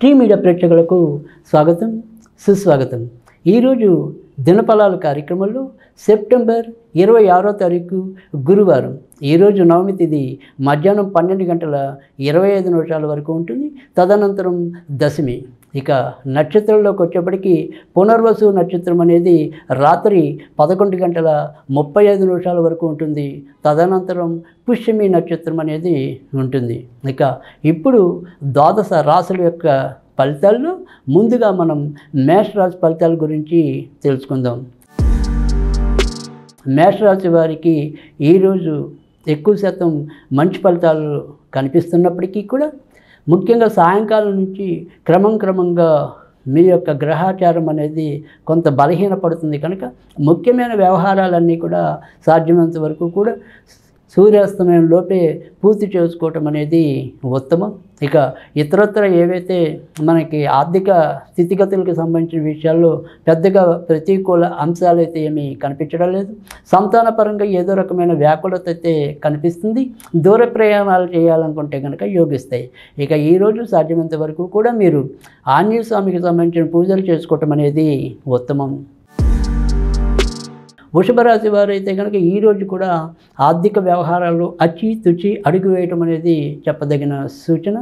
Tea media ప్రేక్షకులకు స్వాగతం, సుస్వాగతం. ఈరోజు దినఫలాలు కార్యక్రమంలో సెప్టెంబర్ 26వ తారీఖు గురువారం. ఈరోజు నవమి తిథి మధ్యాహ్నం 12:25 వరకు ఉంటుంది. తదనంతరం దశమి. ఇక నక్షత్రంలోకి వచ్చేప్పటికీ పునర్వసు నక్షత్రం అనేది రాత్రి 11:35 వరకు ఉంటుంది. తదనంతరం పుష్యమి నక్షత్రం అనేది ఉంటుంది. ఇక ఇప్పుడు ద్వాదశ రాశుల యొక్క ఫలితాల్లో ముందుగా మనం మేషరాశి ఫలితాల గురించి తెలుసుకుందాం. మేషరాశి వారికి ఈరోజు ఎక్కువ శాతం మంచి ఫలితాలు కనిపిస్తున్నప్పటికీ కూడా ముఖ్యంగా సాయంకాలం నుంచి క్రమంగా మీ యొక్క గ్రహాచారం అనేది కొంత బలహీనపడుతుంది కనుక ముఖ్యమైన వ్యవహారాలన్నీ కూడా సాధ్యమైనంత వరకు కూడా సూర్యాస్తమయం లోపే పూర్తి చేసుకోవటం అనేది ఉత్తమం. ఇక ఇతరత్ర ఏవైతే మనకి ఆర్థిక స్థితిగతులకు సంబంధించిన విషయాల్లో పెద్దగా ప్రతికూల అంశాలు అయితే ఏమీ కనిపించడం లేదు. సంతానపరంగా ఏదో రకమైన వ్యాకులత అయితే కనిపిస్తుంది. దూర ప్రయాణాలు చేయాలనుకుంటే కనుక యోగిస్తాయి. ఇక ఈరోజు సాధ్యమైనంత వరకు కూడా మీరు ఆంజనేయ స్వామికి సంబంధించిన పూజలు చేసుకోవటం అనేది ఉత్తమం. వృషభ రాశి వారైతే కనుక ఈరోజు కూడా ఆర్థిక వ్యవహారాల్లో అచితుచి అడుగు వేయటం అనేది చెప్పదగిన సూచన.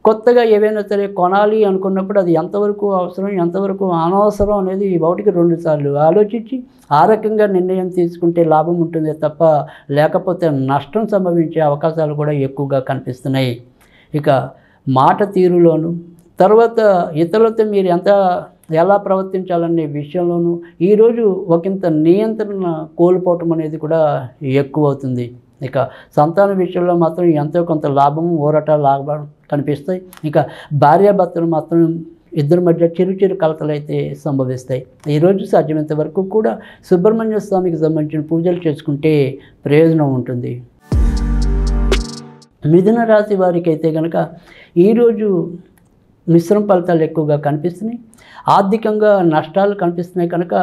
కొత్తగా ఏవైనా సరే కొనాలి అనుకున్నప్పుడు అది ఎంతవరకు అవసరం, ఎంతవరకు అనవసరం అనేది 1-2 సార్లు ఆలోచించి ఆ రకంగా నిర్ణయం తీసుకుంటే లాభం ఉంటుంది తప్ప లేకపోతే నష్టం సంభవించే అవకాశాలు కూడా ఎక్కువగా కనిపిస్తున్నాయి. ఇక మాట తీరులోను తర్వాత ఇతరులతో మీరు ఎలా ప్రవర్తించాలనే విషయంలోనూ ఈరోజు ఒకంత నియంత్రణ కోల్పోవటం అనేది కూడా ఎక్కువ అవుతుంది. ఇక సంతాన విషయంలో మాత్రం ఎంతో కొంత లాభం లాభం కనిపిస్తాయి. ఇక భార్యాభర్తలు మాత్రం ఇద్దరి మధ్య చిరు కలతలు అయితే సంభవిస్తాయి. ఈరోజు సాధ్యమైనంత వరకు కూడా సుబ్రహ్మణ్య స్వామికి సంబంధించిన పూజలు చేసుకుంటే ప్రయోజనం ఉంటుంది. మిథున రాశి వారికి అయితే కనుక ఈరోజు మిశ్రమ ఫలితాలు ఎక్కువగా కనిపిస్తున్నాయి. ఆర్థికంగా నష్టాలు కనిపిస్తున్నాయి కనుక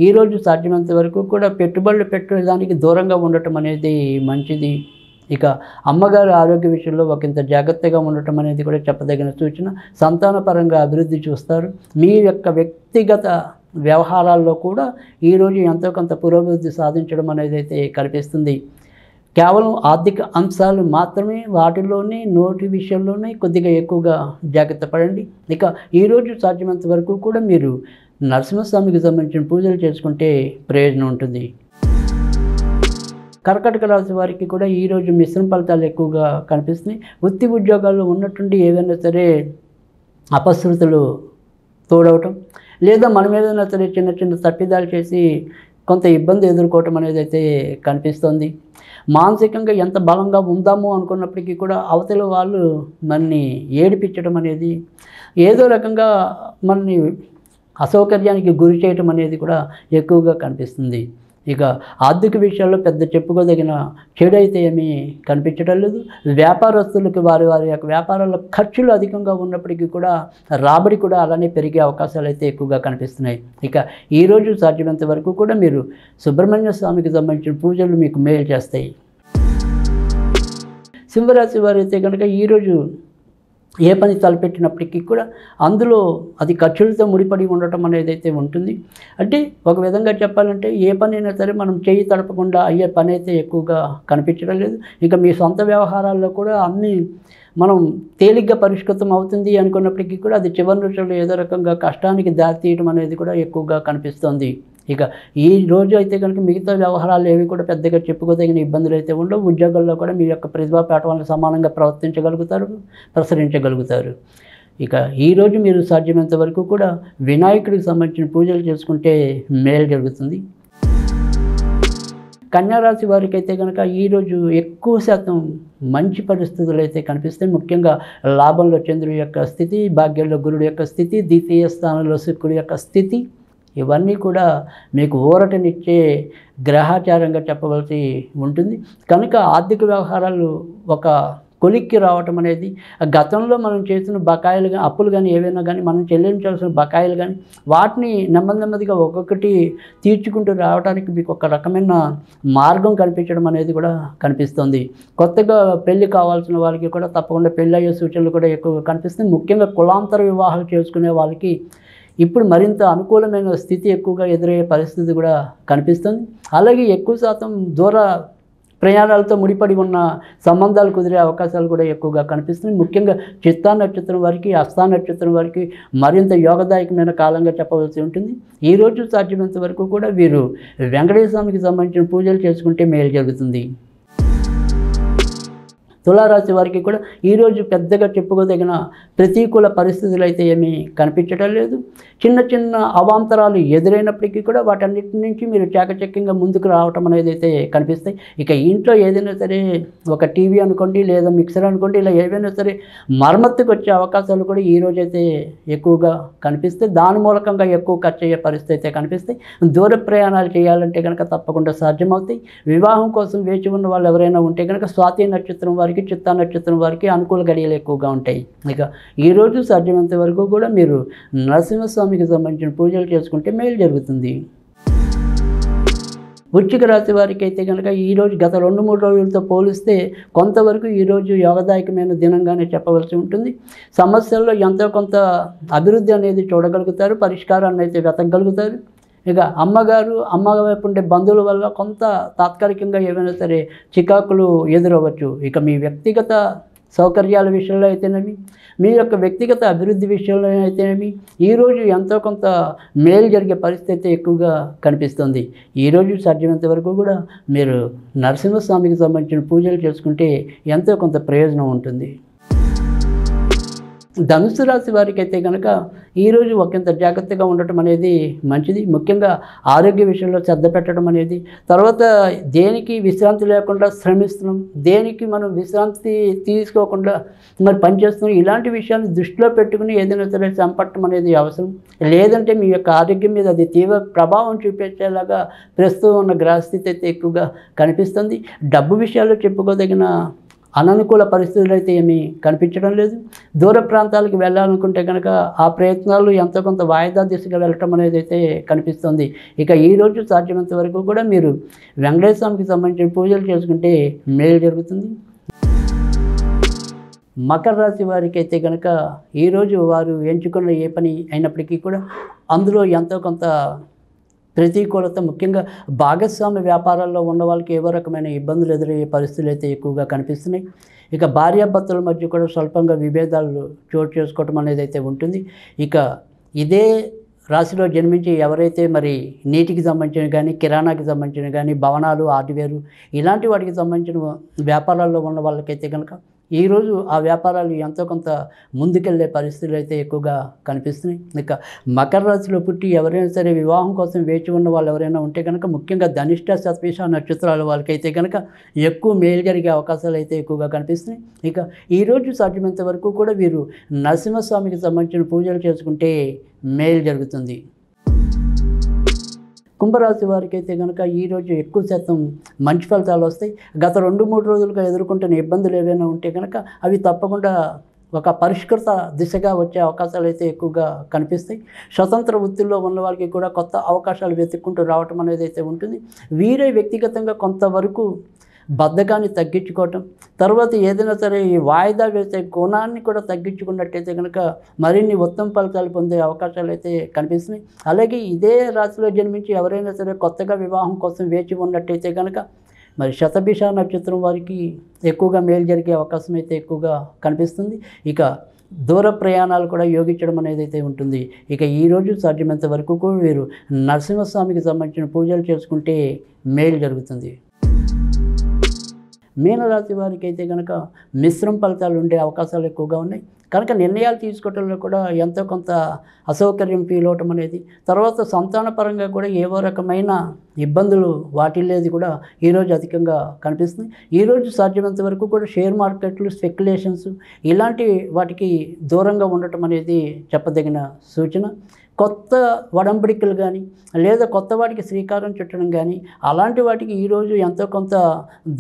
ఈరోజు సాధ్యమైనంత వరకు కూడా పెట్టుబడులు పెట్టడానికి దూరంగా ఉండటం అనేది మంచిది. ఇక అమ్మగారి ఆరోగ్య విషయంలో ఒకంత జాగ్రత్తగా ఉండటం అనేది కూడా చెప్పదగిన సూచన. సంతానపరంగా అభివృద్ధి చూస్తారు. మీ యొక్క వ్యక్తిగత వ్యవహారాల్లో కూడా ఈరోజు ఎంతో కొంత పురోభివృద్ధి సాధించడం అనేది అయితే కనిపిస్తుంది. కేవలం ఆర్థిక అంశాలు మాత్రమే, వాటిలోనే నోటి విషయంలోనే కొద్దిగా ఎక్కువగా జాగ్రత్త పడండి. ఇక ఈరోజు సాధ్యమైనంత వరకు కూడా మీరు నరసింహస్వామికి సంబంధించిన పూజలు చేసుకుంటే ప్రయోజనం ఉంటుంది. కర్కాటక రాశి వారికి కూడా ఈరోజు మిశ్రమ ఫలితాలు ఎక్కువగా కనిపిస్తున్నాయి. వృత్తి ఉద్యోగాల్లో ఉన్నట్టుండి ఏదైనా సరే అపశృతులు తోడవటం లేదా మన మీద సరే చిన్న తప్పిదాలు చేసి కొంత ఇబ్బంది ఎదుర్కోవటం అనేది అయితే కనిపిస్తుంది. మానసికంగా ఎంత బలంగా ఉందామో అనుకున్నప్పటికీ కూడా అవతల వాళ్ళు మనని ఏడిపించడం అనేది ఏదో రకంగా మనని అసౌకర్యానికి గురి చేయటం అనేది కూడా ఎక్కువగా కనిపిస్తుంది. ఇక ఆర్థిక విషయాల్లో పెద్ద చెప్పుకోదగిన చెడు అయితే ఏమీ కనిపించడం లేదు. వ్యాపారస్తులకు వారి యొక్క వ్యాపారాల్లో ఖర్చులు అధికంగా ఉన్నప్పటికీ కూడా రాబడి కూడా అలానే పెరిగే అవకాశాలు అయితే ఎక్కువగా కనిపిస్తున్నాయి. ఇక ఈరోజు సాధ్యమైనంత వరకు కూడా మీరు సుబ్రహ్మణ్య స్వామికి సంబంధించిన పూజలు మీకు మేలు చేస్తాయి. సింహరాశి వారు అయితే కనుక ఈరోజు ఏ పని తలపెట్టినప్పటికీ కూడా అందులో అది ఖర్చులతో ముడిపడి ఉండటం అనేది అయితే ఉంటుంది. అంటే ఒక విధంగా చెప్పాలంటే ఏ పని అయినా సరే మనం చేయి తడపకుండా అయ్యే పని అయితే ఎక్కువగా కనిపించడం లేదు. ఇంకా మీ సొంత వ్యవహారాల్లో కూడా అన్నీ మనం తేలిగ్గా పరిష్కృతం అవుతుంది అనుకున్నప్పటికీ కూడా అది చివరి రోజుల్లో ఏదో రకంగా కష్టానికి దారితీయడం అనేది కూడా ఎక్కువగా కనిపిస్తుంది. ఇక ఈ రోజు అయితే కనుక మిగతా వ్యవహారాలు ఏవి కూడా పెద్దగా చెప్పుకోదగిన ఇబ్బందులు అయితే ఉండవు. ఉద్యోగాల్లో కూడా మీ యొక్క ప్రతిభా పాఠవాలను సమానంగా ప్రవర్తించగలుగుతారు, ప్రసరించగలుగుతారు. ఇక ఈరోజు మీరు సాధ్యమైనంత వరకు కూడా వినాయకుడికి సంబంధించిన పూజలు చేసుకుంటే మేలు జరుగుతుంది. కన్యారాశి వారికి అయితే కనుక ఈరోజు ఎక్కువ శాతం మంచి పరిస్థితులు అయితే కనిపిస్తాయి. ముఖ్యంగా లాభంలో చంద్రుడి యొక్క స్థితి, భాగ్యంలో గురుడి యొక్క స్థితి, ద్వితీయ స్థానంలో శుక్రుడి యొక్క స్థితి ఇవన్నీ కూడా మీకు ఊరటనిచ్చే గ్రహాచారంగా చెప్పవలసి ఉంటుంది. కనుక ఆర్థిక వ్యవహారాలు ఒక కొలిక్కి రావటం అనేది, గతంలో మనం చేసిన బకాయిలు కానీ అప్పులు కానీ ఏవైనా కానీ మనం చెల్లించాల్సిన బకాయిలు కానీ వాటిని నెమ్మదిగా ఒక్కొక్కటి తీర్చుకుంటూ రావడానికి మీకు ఒక రకమైన మార్గం కనిపించడం అనేది కూడా కనిపిస్తుంది. కొత్తగా పెళ్లి కావాల్సిన వాళ్ళకి కూడా తప్పకుండా పెళ్ళి అయ్యే సూచనలు కూడా ఎక్కువగా కనిపిస్తుంది. ముఖ్యంగా కులాంతర వివాహాలు చేసుకునే వాళ్ళకి ఇప్పుడు మరింత అనుకూలమైన స్థితి ఎక్కువగా ఎదురయ్యే పరిస్థితి కూడా కనిపిస్తుంది. అలాగే ఎక్కువ శాతం దూర ప్రయాణాలతో ముడిపడి ఉన్న సంబంధాలు కుదిరే అవకాశాలు కూడా ఎక్కువగా కనిపిస్తున్నాయి. ముఖ్యంగా చిత్తా నక్షత్రం వారికి, హస్తా నక్షత్రం వారికి మరింత యోగదాయకమైన కాలంగా చెప్పవలసి ఉంటుంది. ఈరోజు సాధ్యమైనంత వరకు కూడా వీరు వెంకటేశ్వర స్వామికి సంబంధించిన పూజలు చేసుకుంటే మేలు జరుగుతుంది. తులారాశి వారికి కూడా ఈరోజు పెద్దగా చెప్పుకోదగిన ప్రతికూల పరిస్థితులు అయితే ఏమీ కనిపించడం లేదు. చిన్న అవాంతరాలు ఎదురైనప్పటికీ కూడా వాటన్నిటి నుంచి మీరు చాకచక్యంగా ముందుకు రావటం అనేది అయితే కనిపిస్తాయి. ఇక ఇంట్లో ఏదైనా సరే ఒక టీవీ అనుకోండి, లేదా మిక్సర్ అనుకోండి, ఇలా ఏవైనా సరే మరమ్మతుకు వచ్చే అవకాశాలు కూడా ఈరోజు అయితే ఎక్కువగా కనిపిస్తాయి. దాని మూలకంగా ఎక్కువ ఖర్చు అయ్యే పరిస్థితి అయితే కనిపిస్తాయి. దూర ప్రయాణాలు చేయాలంటే కనుక తప్పకుండా సాధ్యమవుతాయి. వివాహం కోసం వేచి ఉన్న వాళ్ళు ఎవరైనా ఉంటే కనుక స్వాతి నక్షత్రం వారికి, చిత్తా నక్షత్రం వారికి అనుకూల గడియలు ఎక్కువగా ఉంటాయి. ఇక ఈరోజు సాధ్యమైనంత వరకు కూడా మీరు నరసింహస్వామికి సంబంధించిన పూజలు చేసుకుంటే మేలు జరుగుతుంది. వృశ్చిక రాశి వారికి అయితే కనుక ఈరోజు గత 2-3 రోజులతో పోలిస్తే కొంతవరకు ఈరోజు యోగదాయకమైన దినంగానే చెప్పవలసి ఉంటుంది. సమస్యల్లో ఎంతో కొంత అభివృద్ధి అనేది చూడగలుగుతారు, పరిష్కారాన్ని అయితే వెతకగలుగుతారు. ఇక అమ్మ వైపు ఉండే బంధువుల వల్ల కొంత తాత్కాలికంగా ఏమైనా సరే చికాకులు ఎదురవ్వచ్చు. ఇక మీ వ్యక్తిగత సౌకర్యాల విషయంలో అయితేనేమి, మీ యొక్క వ్యక్తిగత అభివృద్ధి విషయంలో అయితేనేమి ఈరోజు ఎంతో కొంత మేలు జరిగే పరిస్థితి ఎక్కువగా కనిపిస్తుంది. ఈరోజు సాధ్యమైనంత వరకు కూడా మీరు నరసింహస్వామికి సంబంధించిన పూజలు చేసుకుంటే ఎంతో కొంత ప్రయోజనం ఉంటుంది. ధనుసు రాశి వారికి అయితే కనుక ఈరోజు ఒకంత జాగ్రత్తగా ఉండటం అనేది మంచిది. ముఖ్యంగా ఆరోగ్య విషయంలో శ్రద్ధ పెట్టడం అనేది, తర్వాత దేనికి విశ్రాంతి లేకుండా శ్రమిస్తున్నాం, దేనికి మనం విశ్రాంతి తీసుకోకుండా మరి పనిచేస్తున్నాం, ఇలాంటి విషయాన్ని దృష్టిలో పెట్టుకుని ఏదైనా సరే చంపట్టం అనేది అవసరం. లేదంటే మీ యొక్క ఆరోగ్యం మీద అది తీవ్ర ప్రభావం చూపించేలాగా ప్రస్తుతం ఉన్న గ్రహస్థితి అయితే ఎక్కువగా కనిపిస్తుంది. డబ్బు విషయాల్లో చెప్పుకోదగిన అననుకూల పరిస్థితులు అయితే ఏమీ కనిపించడం లేదు. దూర ప్రాంతాలకు వెళ్ళాలనుకుంటే కనుక ఆ ప్రయత్నాలు ఎంతో కొంత వాయిదా దిశగా వెళ్ళటం అనేది అయితే కనిపిస్తుంది. ఇక ఈరోజు సాధ్యమైనంత వరకు కూడా మీరు వెంకటేశ్వర స్వామికి సంబంధించిన పూజలు చేసుకుంటే మేలు జరుగుతుంది. మకర రాశి వారికి అయితే కనుక ఈరోజు వారు ఎంచుకున్న ఏ పని అయినప్పటికీ కూడా అందులో ఎంతో కొంత ప్రతికూలత, ముఖ్యంగా భాగస్వామ్య వ్యాపారాల్లో ఉన్న వాళ్ళకి ఏవో రకమైన ఇబ్బందులు ఎదురయ్యే పరిస్థితులు అయితే ఎక్కువగా కనిపిస్తున్నాయి. ఇక భార్యాభర్తల మధ్య కూడా స్వల్పంగా విభేదాలు చోటు చేసుకోవటం అనేది అయితే ఉంటుంది. ఇక ఇదే రాశిలో జన్మించి ఎవరైతే మరి నీటికి సంబంధించిన కానీ, కిరాణాకి సంబంధించిన కానీ, భవనాలు, హార్డ్వేరు ఇలాంటి వాటికి సంబంధించిన వ్యాపారాల్లో ఉన్న వాళ్ళకైతే కనుక ఈరోజు ఆ వ్యాపారాలు ఎంతో కొంత ముందుకెళ్లే పరిస్థితులు అయితే ఎక్కువగా కనిపిస్తున్నాయి. ఇక మకర రాశిలో పుట్టి ఎవరైనా సరే వివాహం కోసం వేచి ఉన్న వాళ్ళు ఎవరైనా ఉంటే కనుక, ముఖ్యంగా ధనిష్ట, శతభిష నక్షత్రాల వాళ్ళకైతే కనుక ఎక్కువ మేలు జరిగే అవకాశాలు అయితే ఎక్కువగా కనిపిస్తున్నాయి. ఇక ఈరోజు సాధ్యమైనంత వరకు కూడా వీరు నరసింహస్వామికి సంబంధించిన పూజలు చేసుకుంటే మేలు జరుగుతుంది. కుంభరాశి వారికి అయితే కనుక ఈరోజు ఎక్కువ శాతం మంచి ఫలితాలు వస్తాయి. గత 2-3 రోజులుగా ఎదుర్కొంటున్న ఇబ్బందులు ఏవైనా ఉంటే కనుక అవి తప్పకుండా ఒక పరిష్కృత దిశగా వచ్చే అవకాశాలు అయితే ఎక్కువగా కనిపిస్తాయి. స్వతంత్ర వృత్తుల్లో ఉన్న వాళ్ళకి కూడా కొత్త అవకాశాలు వెతుక్కుంటూ రావటం అనేది అయితే ఉంటుంది. వీరే వ్యక్తిగతంగా కొంతవరకు బద్ధకాన్ని తగ్గించుకోవటం, తర్వాత ఏదైనా సరే ఈ వాయిదా వేసే గుణాన్ని కూడా తగ్గించుకున్నట్టయితే కనుక మరిన్ని ఉత్తమ ఫలితాలు పొందే అవకాశాలు అయితే కనిపిస్తున్నాయి. అలాగే ఇదే రాశిలో జన్మించి ఎవరైనా సరే కొత్తగా వివాహం కోసం వేచి ఉన్నట్టయితే కనుక మరి శతభిష నక్షత్రం వారికి ఎక్కువగా మేలు జరిగే అవకాశం అయితే ఎక్కువగా కనిపిస్తుంది. ఇక దూర ప్రయాణాలు కూడా యోగించడం అనేది అయితే ఉంటుంది. ఇక ఈరోజు సాధ్యమైనంత వరకు కూడా వీరు నరసింహస్వామికి సంబంధించిన పూజలు చేసుకుంటే మేలు జరుగుతుంది. మీనరాశి వారికి అయితే కనుక మిశ్రమ ఫలితాలు ఉండే అవకాశాలు ఎక్కువగా ఉన్నాయి. కనుక నిర్ణయాలు తీసుకోవడంలో కూడా ఎంతో కొంత అసౌకర్యం ఫీల్ అవటం అనేది, తర్వాత సంతానపరంగా కూడా ఏవో రకమైన ఇబ్బందులు వాటిల్లేది కూడా ఈరోజు అధికంగా కనిపిస్తుంది. ఈరోజు సాధ్యమైనంత వరకు కూడా షేర్ మార్కెట్లు, స్పెక్యులేషన్స్ ఇలాంటి వాటికి దూరంగా ఉండటం అనేది చెప్పదగిన సూచన. కొత్త వడంబడికలు కానీ, లేదా కొత్త వాటికి శ్రీకారం చుట్టడం కానీ అలాంటి వాటికి ఈరోజు ఎంతో కొంత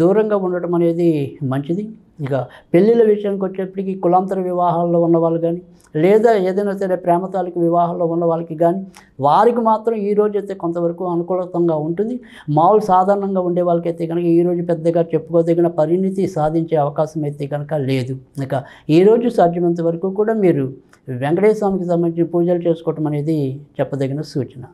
దూరంగా ఉండటం అనేది మంచిది. ఇక పెళ్ళిళ్ళ విషయానికి వచ్చేప్పటికి కులాంతర వివాహాల్లో ఉన్నవాళ్ళు కానీ, లేదా ఏదైనా సరే ప్రేమ తాలూకు వివాహాల్లో ఉన్న వాళ్ళకి కానీ, వారికి మాత్రం ఈరోజు అయితే కొంతవరకు అనుకూలతంగా ఉంటుంది. మామూలు సాధారణంగా ఉండే వాళ్ళకైతే కనుక ఈరోజు పెద్దగా చెప్పుకోదగిన పరిణితి సాధించే అవకాశం అయితే కనుక లేదు. ఇక ఈరోజు సాధ్యమైనంత వరకు కూడా మీరు వెంకటేశ్వర స్వామికి సంబంధించిన పూజలు చేసుకోవటం అనేది చెప్పదగిన సూచన.